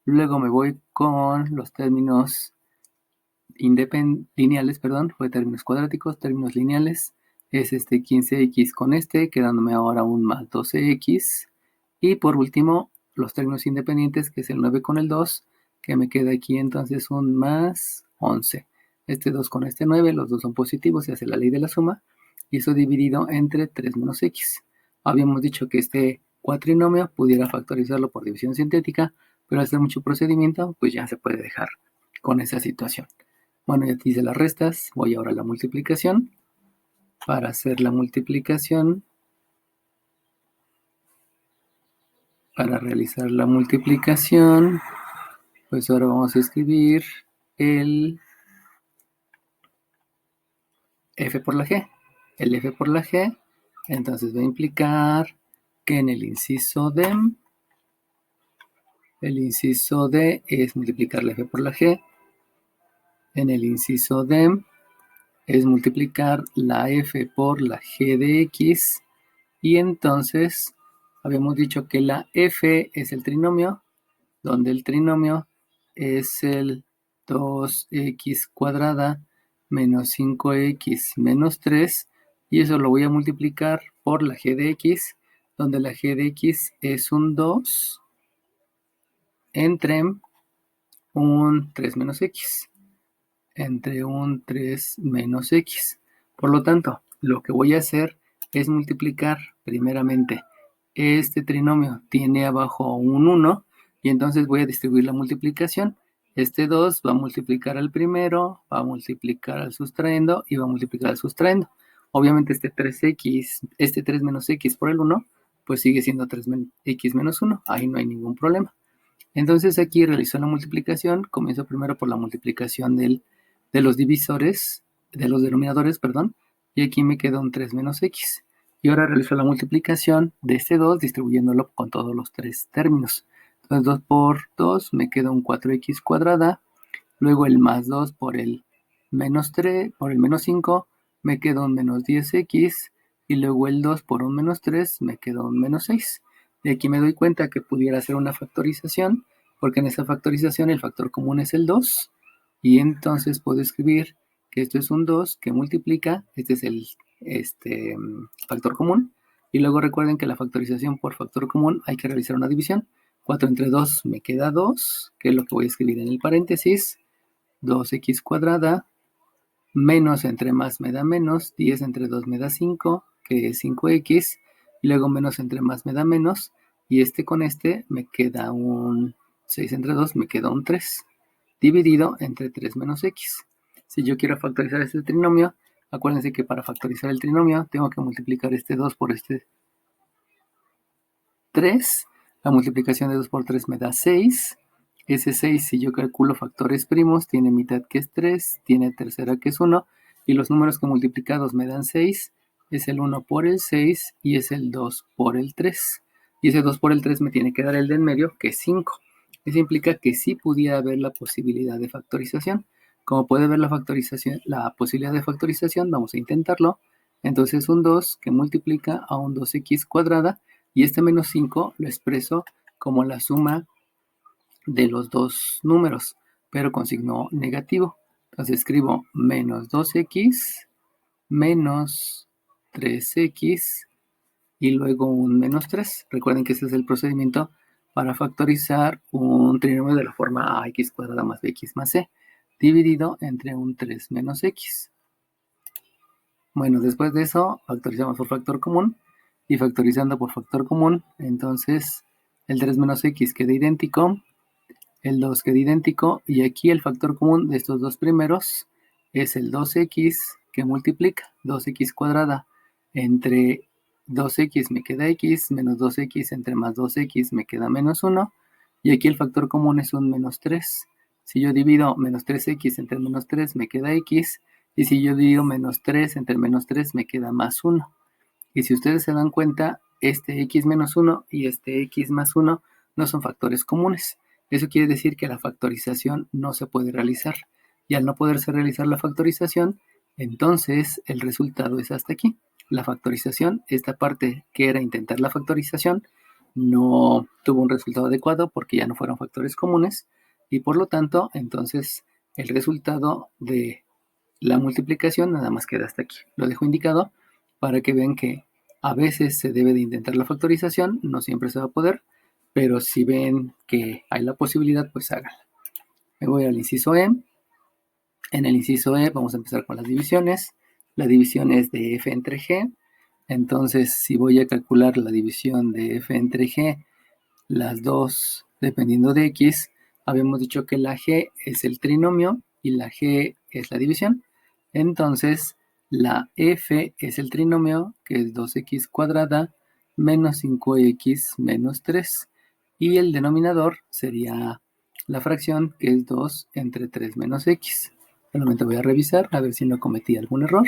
A: Luego me voy con los términos lineales, fue términos cuadráticos, términos lineales. Es este 15x con este, quedándome ahora un más 12x. Y por último, los términos independientes, que es el 9 con el 2, que me queda aquí entonces un más 11. Este 2 con este 9, los dos son positivos, se hace la ley de la suma. Y eso dividido entre 3 menos x. Habíamos dicho que este cuatrinomio pudiera factorizarlo por división sintética, pero al hacer mucho procedimiento, pues ya se puede dejar con esa situación. Bueno, ya te hice las restas, voy ahora a la multiplicación. Para hacer la multiplicación, para realizar la multiplicación, pues ahora vamos a escribir el f por la g. El f por la g, entonces va a implicar que en el inciso D es multiplicar la f por la g. En el inciso D es multiplicar la f por la g de x. Y entonces habíamos dicho que la f es el trinomio, donde el trinomio es el 2x cuadrada menos 5x menos 3, y eso lo voy a multiplicar por la g de x, donde la g de x es un 2 entre un 3 menos x, entre un 3 menos x. Por lo tanto, lo que voy a hacer es multiplicar primeramente este trinomio, tiene abajo un 1, y entonces voy a distribuir la multiplicación. Este 2 va a multiplicar al primero, va a multiplicar al sustraendo y va a multiplicar al sustraendo. Obviamente este 3x, este 3 menos x por el 1, pues sigue siendo 3x menos 1, ahí no hay ningún problema. Entonces aquí realizo la multiplicación, comienzo primero por la multiplicación de los divisores, de los denominadores, perdón, y aquí me queda un 3 menos x. Y ahora realizo la multiplicación de este 2 distribuyéndolo con todos los tres términos. Entonces 2 por 2 me queda un 4x cuadrada, luego el más 2 por el menos 3, por el menos 5 me queda un menos 10x, y luego el 2 por un menos 3 me queda un menos 6. De aquí me doy cuenta que pudiera hacer una factorización porque en esa factorización el factor común es el 2, y entonces puedo escribir que esto es un 2 que multiplica, este es el factor común, y luego recuerden que la factorización por factor común hay que realizar una división. 4 entre 2 me queda 2, que es lo que voy a escribir en el paréntesis, 2x cuadrada, menos entre más me da menos, 10 entre 2 me da 5, que es 5x, y luego menos entre más me da menos, y con este me queda un 6 entre 2, me queda un 3, dividido entre 3 menos x. Si yo quiero factorizar este trinomio, acuérdense que para factorizar el trinomio tengo que multiplicar este 2 por este 3. La multiplicación de 2 por 3 me da 6. Ese 6, si yo calculo factores primos, tiene mitad que es 3, tiene tercera que es 1, y los números que multiplicados me dan 6, es el 1 por el 6 y es el 2 por el 3. Y ese 2 por el 3 me tiene que dar el de en medio, que es 5. Eso implica que sí pudiera haber la posibilidad de factorización. Como puede ver la posibilidad de factorización, vamos a intentarlo. Entonces un 2 que multiplica a un 2x cuadrada, y este menos 5 lo expreso como la suma de los dos números, pero con signo negativo. Entonces escribo menos 2x menos 3x y luego un menos 3. Recuerden que este es el procedimiento para factorizar un trinomio de la forma ax cuadrada más bx más c, dividido entre un 3 menos x. Bueno, después de eso, factorizamos por factor común, y factorizando por factor común, entonces el 3 menos x queda idéntico, el 2 queda idéntico, y aquí el factor común de estos dos primeros es el 2x que multiplica 2x cuadrada entre 2x me queda x, menos 2x entre más 2x me queda menos 1, y aquí el factor común es un menos 3. Si yo divido menos 3x entre menos 3 me queda x, y si yo divido menos 3 entre menos 3 me queda más 1. Y si ustedes se dan cuenta, este x menos 1 y este x más 1 no son factores comunes. Eso quiere decir que la factorización no se puede realizar. Y al no poderse realizar la factorización, entonces el resultado es hasta aquí. La factorización, esta parte que era intentar la factorización, no tuvo un resultado adecuado porque ya no fueron factores comunes, y por lo tanto, entonces el resultado de la multiplicación nada más queda hasta aquí. Lo dejo indicado para que vean que a veces se debe de intentar la factorización, no siempre se va a poder, pero si ven que hay la posibilidad, pues háganla. Me voy al inciso E. En el inciso E vamos a empezar con las divisiones. La división es de f entre g. Entonces, si voy a calcular la división de f entre g, las dos dependiendo de x, habíamos dicho que la g es el trinomio y la g es la división. Entonces, la f es el trinomio, que es 2x cuadrada menos 5x menos 3. Y el denominador sería la fracción, que es 2 entre 3 menos x. Solamente voy a revisar a ver si no cometí algún error.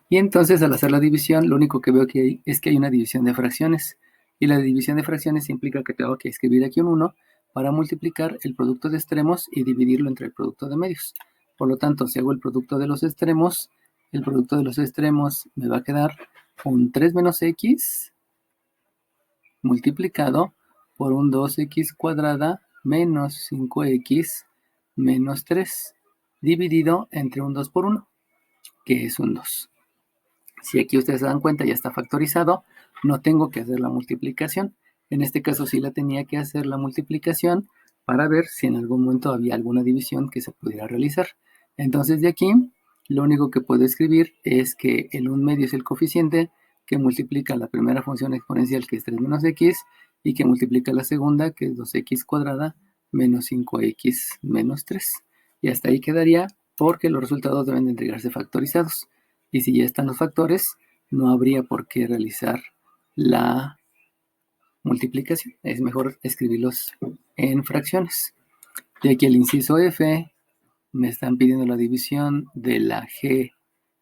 A: Y entonces, al hacer la división, lo único que veo que es que hay una división de fracciones. Y la división de fracciones implica que tengo que escribir aquí un 1 para multiplicar el producto de extremos y dividirlo entre el producto de medios. Por lo tanto, si hago el producto de los extremos, el producto de los extremos me va a quedar un 3 menos x multiplicado por un 2x cuadrada menos 5x menos 3, dividido entre un 2 por 1, que es un 2. Si aquí ustedes se dan cuenta, ya está factorizado, no tengo que hacer la multiplicación. En este caso sí la tenía que hacer la multiplicación para ver si en algún momento había alguna división que se pudiera realizar. Entonces de aquí, lo único que puedo escribir es que el 1/2 es el coeficiente que multiplica la primera función exponencial, que es 3 menos x, y que multiplica la segunda, que es 2x cuadrada menos 5x menos 3. Y hasta ahí quedaría, porque los resultados deben de entregarse factorizados. Y si ya están los factores, no habría por qué realizar la multiplicación. Es mejor escribirlos en fracciones. Y aquí el inciso F, me están pidiendo la división de la g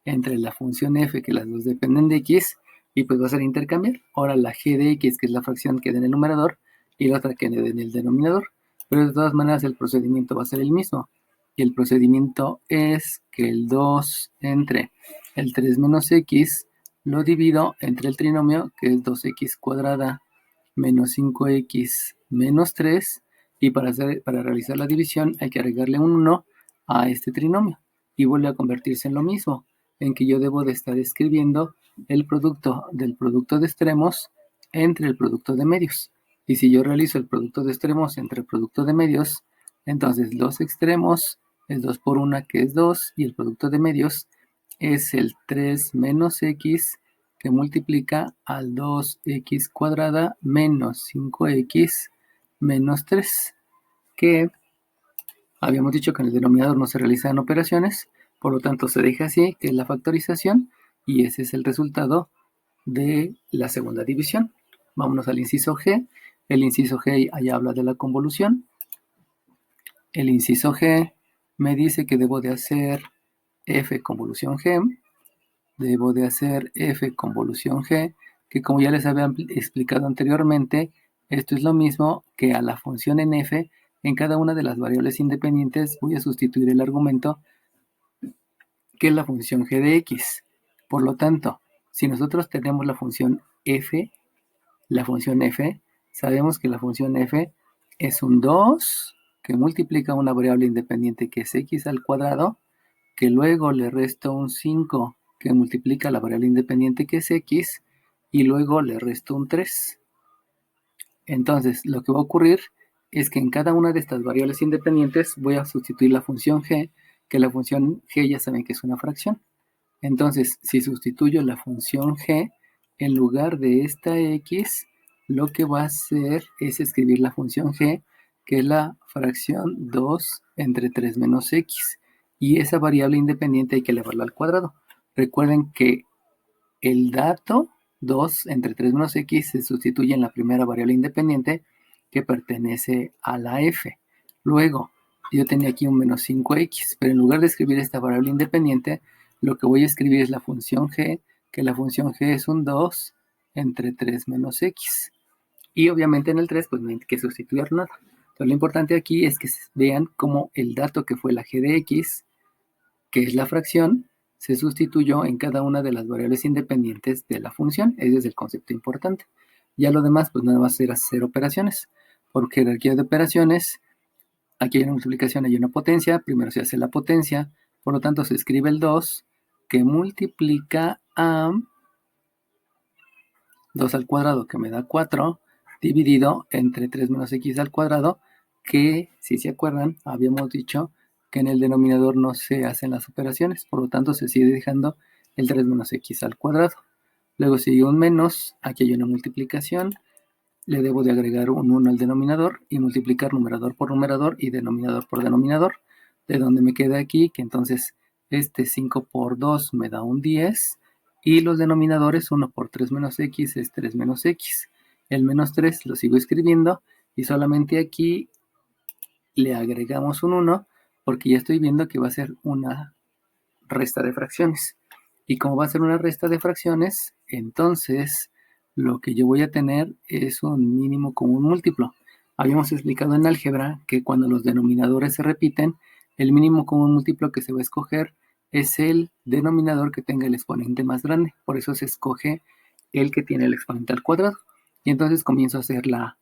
A: entre la función f, que las dos dependen de x, y pues va a ser intercambiar. Ahora la g de x, que es la fracción, queda en el numerador, y la otra queda en el denominador. Pero de todas maneras el procedimiento va a ser el mismo. Y el procedimiento es que el 2 entre el 3 menos x lo divido entre el trinomio, que es 2x cuadrada menos 5x menos 3, Y para realizar la división hay que agregarle un 1 a este trinomio. Y vuelve a convertirse en lo mismo, en que yo debo de estar escribiendo el producto del producto de extremos entre el producto de medios. Y si yo realizo el producto de extremos entre el producto de medios, entonces los extremos es 2 por 1, que es 2, y el producto de medios es el 3 menos x que multiplica al 2x cuadrada menos 5x menos 3, que habíamos dicho que en el denominador no se realizan operaciones, por lo tanto se deja así, que es la factorización, y ese es el resultado de la segunda división. Vámonos al inciso G. El inciso G allá habla de la convolución. El inciso G me dice que debo de hacer f convolución G. Debo de hacer f convolución G, que como ya les había explicado anteriormente, esto es lo mismo que a la función en f. En cada una de las variables independientes voy a sustituir el argumento que es la función g de x. Por lo tanto, si nosotros tenemos la función f, sabemos que la función f es un 2 que multiplica una variable independiente que es x al cuadrado, que luego le resto un 5 que multiplica la variable independiente que es x, y luego le resto un 3. Entonces, lo que va a ocurrir es que en cada una de estas variables independientes voy a sustituir la función g, que la función g ya saben que es una fracción. Entonces, si sustituyo la función g, en lugar de esta x, lo que va a hacer es escribir la función g, que es la fracción 2 entre 3 menos x. Y esa variable independiente hay que elevarla al cuadrado. Recuerden que el dato 2 entre 3 menos x se sustituye en la primera variable independiente que pertenece a la f. Luego, yo tenía aquí un menos 5x, pero en lugar de escribir esta variable independiente, lo que voy a escribir es la función g, que la función g es un 2 entre 3 menos x. Y obviamente en el 3 pues no hay que sustituir nada. Entonces lo importante aquí es que vean cómo el dato que fue la g de x, que es la fracción, se sustituyó en cada una de las variables independientes de la función. Ese es el concepto importante. Ya lo demás, pues nada más era hacer operaciones. Por jerarquía de operaciones, aquí hay una multiplicación, hay una potencia. Primero se hace la potencia, por lo tanto se escribe el 2 que multiplica a 2 al cuadrado, que me da 4, dividido entre 3 menos x al cuadrado, que si se acuerdan, habíamos dicho que en el denominador no se hacen las operaciones, por lo tanto se sigue dejando el 3 menos x al cuadrado. Luego sigue un menos, aquí hay una multiplicación, le debo de agregar un 1 al denominador y multiplicar numerador por numerador y denominador por denominador, de donde me queda aquí que entonces este 5 por 2 me da un 10, y los denominadores 1 por 3 menos x es 3 menos x. El menos 3 lo sigo escribiendo y solamente aquí le agregamos un 1 porque ya estoy viendo que va a ser una resta de fracciones. Y como va a ser una resta de fracciones, entonces lo que yo voy a tener es un mínimo común múltiplo. Habíamos explicado en álgebra que cuando los denominadores se repiten, el mínimo común múltiplo que se va a escoger es el denominador que tenga el exponente más grande. Por eso se escoge el que tiene el exponente al cuadrado. Y entonces comienzo a hacer la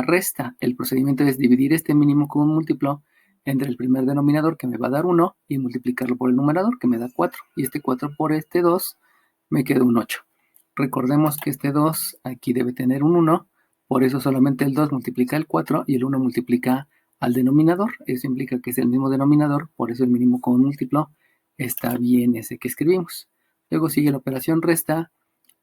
A: resta. El procedimiento es dividir este mínimo común múltiplo entre el primer denominador, que me va a dar 1, y multiplicarlo por el numerador, que me da 4. Y este 4 por este 2 me queda un 8. Recordemos que este 2 aquí debe tener un 1, por eso solamente el 2 multiplica el 4 y el 1 multiplica al denominador. Eso implica que es el mismo denominador, por eso el mínimo común múltiplo está bien ese que escribimos. Luego sigue la operación resta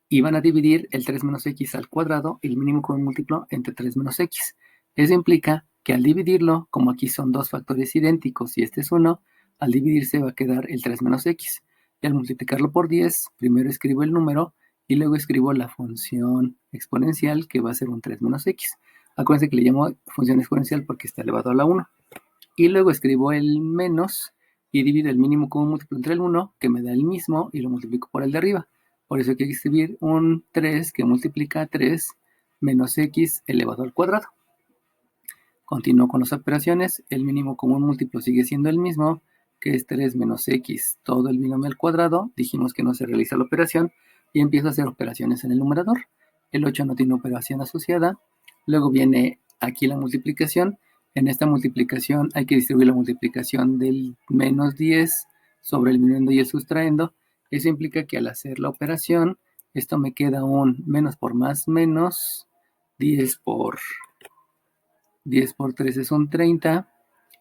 A: y van a dividir el 3 menos x al cuadrado, el mínimo común múltiplo, entre 3 menos x. Eso implica que al dividirlo, como aquí son dos factores idénticos y este es 1, al dividirse va a quedar el 3 menos x. Y al multiplicarlo por 10, primero escribo el número y luego escribo la función exponencial, que va a ser un 3 menos x. Acuérdense que le llamo función exponencial porque está elevado a la 1. Y luego escribo el menos y divido el mínimo común múltiplo entre el 1, que me da el mismo, y lo multiplico por el de arriba. Por eso hay que escribir un 3 que multiplica 3 menos x elevado al cuadrado. Continúo con las operaciones. El mínimo común múltiplo sigue siendo el mismo, que es 3 menos x, todo el binomio al cuadrado. Dijimos que no se realiza la operación y empiezo a hacer operaciones en el numerador. El 8 no tiene operación asociada. Luego viene aquí la multiplicación. En esta multiplicación hay que distribuir la multiplicación del menos 10 sobre el minuendo y el sustraendo. Eso implica que al hacer la operación, esto me queda un menos por más menos, 10 por 3 es un 30,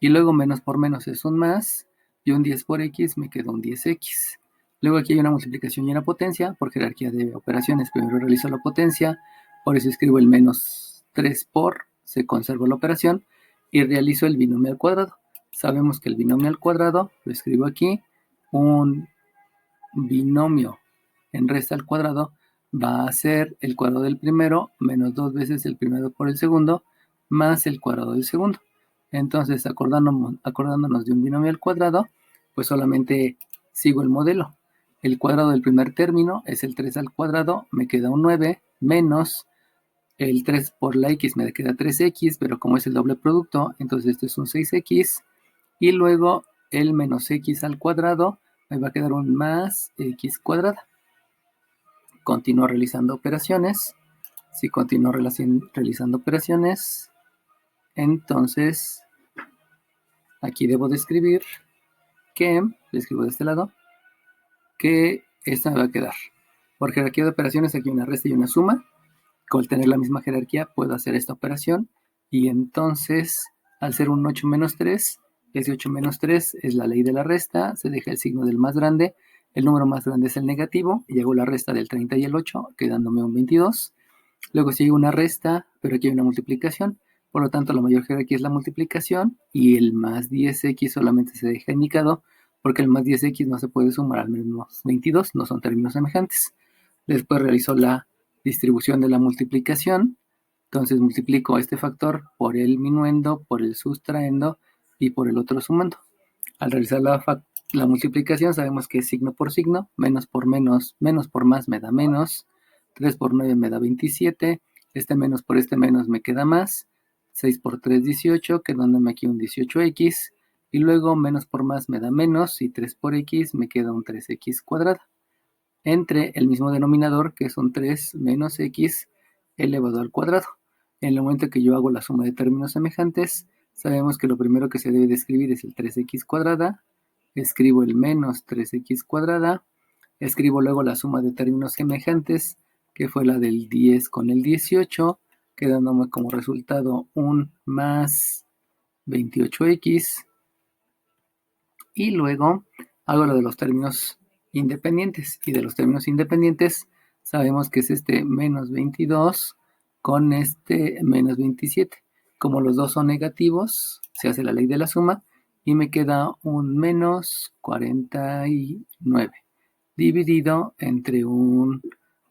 A: y luego menos por menos es un más, y un 10 por x me queda un 10x. Luego aquí hay una multiplicación y una potencia, por jerarquía de operaciones, primero realizo la potencia, por eso escribo el menos 3 por, se conserva la operación, y realizo el binomio al cuadrado. Sabemos que el binomio al cuadrado, lo escribo aquí, un binomio en resta al cuadrado va a ser el cuadrado del primero menos 2 veces el primero por el segundo más el cuadrado del segundo. Entonces, acordándonos de un binomio al cuadrado, pues solamente sigo el modelo. El cuadrado del primer término es el 3 al cuadrado, me queda un 9, menos el 3 por la x me queda 3x, pero como es el doble producto, entonces esto es un 6x, y luego el menos x al cuadrado me va a quedar un más x cuadrada. Continúo realizando operaciones. Si continúo realizando operaciones, entonces aquí debo de escribir que, le escribo de este lado, que esta me va a quedar. Por jerarquía de operaciones, aquí una resta y una suma. Con tener la misma jerarquía, puedo hacer esta operación. Y entonces, al ser un 8 menos 3, ese 8 menos 3 es la ley de la resta. Se deja el signo del más grande. El número más grande es el negativo. Y hago la resta del 30 y el 8, quedándome un 22. Luego sigue una resta, pero aquí hay una multiplicación. Por lo tanto, la mayor jerarquía es la multiplicación. Y el más 10x solamente se deja indicado porque el más 10x no se puede sumar al menos 22. No son términos semejantes. Después realizo la distribución de la multiplicación. Entonces multiplico este factor por el minuendo, por el sustraendo y por el otro sumando. Al realizar la multiplicación sabemos que es signo por signo, menos por menos, menos por más me da menos, 3 por 9 me da 27, este menos por este menos me queda más, 6 por 3 18, quedándome aquí un 18x, y luego menos por más me da menos, y 3 por x me queda un 3x cuadrado entre el mismo denominador, que es un 3 menos x elevado al cuadrado. En el momento que yo hago la suma de términos semejantes, sabemos que lo primero que se debe de escribir es el 3x cuadrada, escribo el menos 3x cuadrada, escribo luego la suma de términos semejantes, que fue la del 10 con el 18, quedándome como resultado un más 28x, y luego hago lo de los términos independientes, y de los términos independientes sabemos que es este menos 22 con este menos 27. Como los dos son negativos, se hace la ley de la suma y me queda un menos 49 dividido entre un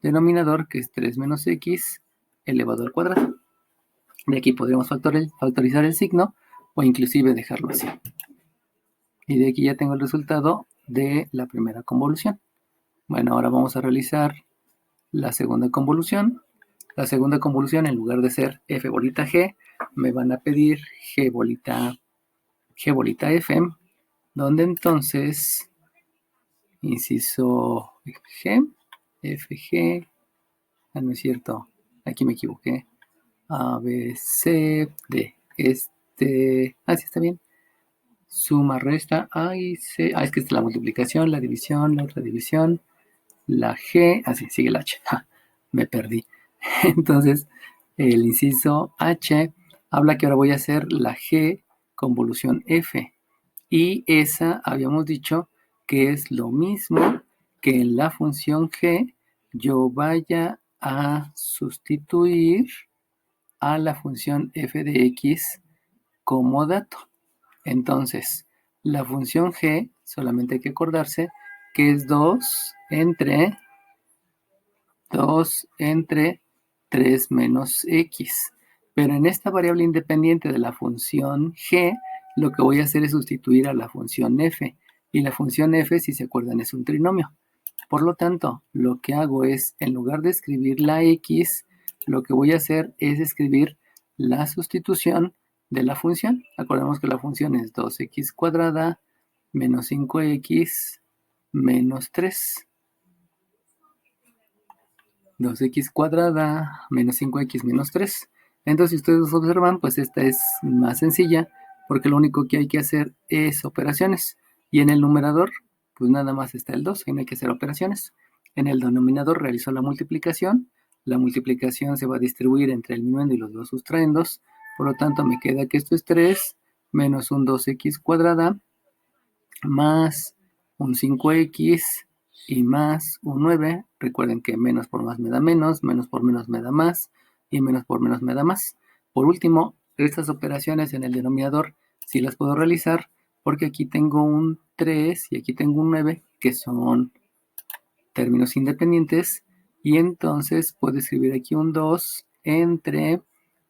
A: denominador que es 3 menos x elevado al cuadrado. De aquí podríamos factorizar el signo o inclusive dejarlo así. Y de aquí ya tengo el resultado de la primera convolución. Bueno, ahora vamos a realizar la segunda convolución. La segunda convolución, en lugar de ser f bolita g, me van a pedir g bolita f, donde entonces, inciso g, fg, no es cierto, aquí me equivoqué, a, b, c, d, sí está bien, suma, resta, es que esta es la multiplicación, la división, la otra división, la G, así sigue el H, me perdí. Entonces, el inciso H habla que ahora voy a hacer la G convolución F. Y esa habíamos dicho que es lo mismo que en la función G yo vaya a sustituir a la función f de x como dato. Entonces, la función g, solamente hay que acordarse que es 2 entre 3 menos x. Pero en esta variable independiente de la función g, lo que voy a hacer es sustituir a la función f. Y la función f, si se acuerdan, es un trinomio. Por lo tanto, lo que hago es, en lugar de escribir la x, lo que voy a hacer es escribir la sustitución de la función. Acordemos que la función es 2x cuadrada menos 5x menos 3. 2x cuadrada menos 5x menos 3. Entonces, si ustedes observan, pues esta es más sencilla, porque lo único que hay que hacer es operaciones. Y en el numerador, pues nada más está el 2 y no hay que hacer operaciones. En el denominador realizo la multiplicación se va a distribuir entre el minuendo y los dos sustraendos, por lo tanto me queda que esto es 3 menos un 2x cuadrada más un 5x y más un 9. Recuerden que menos por más me da menos por menos me da más y menos por menos me da más. Por último, estas operaciones en el denominador sí las puedo realizar porque aquí tengo un 3 y aquí tengo un 9 que son términos independientes y entonces puedo escribir aquí un 2 entre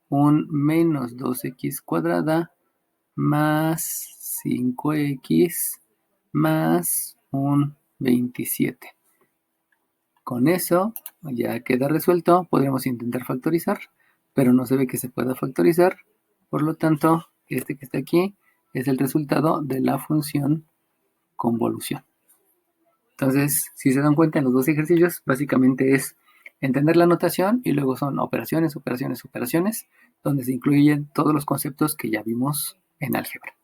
A: un menos 2x cuadrada más 5x más un 27. Con eso ya queda resuelto. Podríamos intentar factorizar, pero no se ve que se pueda factorizar. Por lo tanto, este que está aquí es el resultado de la función convolución. Entonces, si se dan cuenta en los dos ejercicios, básicamente es entender la notación y luego son operaciones, operaciones, operaciones, donde se incluyen todos los conceptos que ya vimos en álgebra.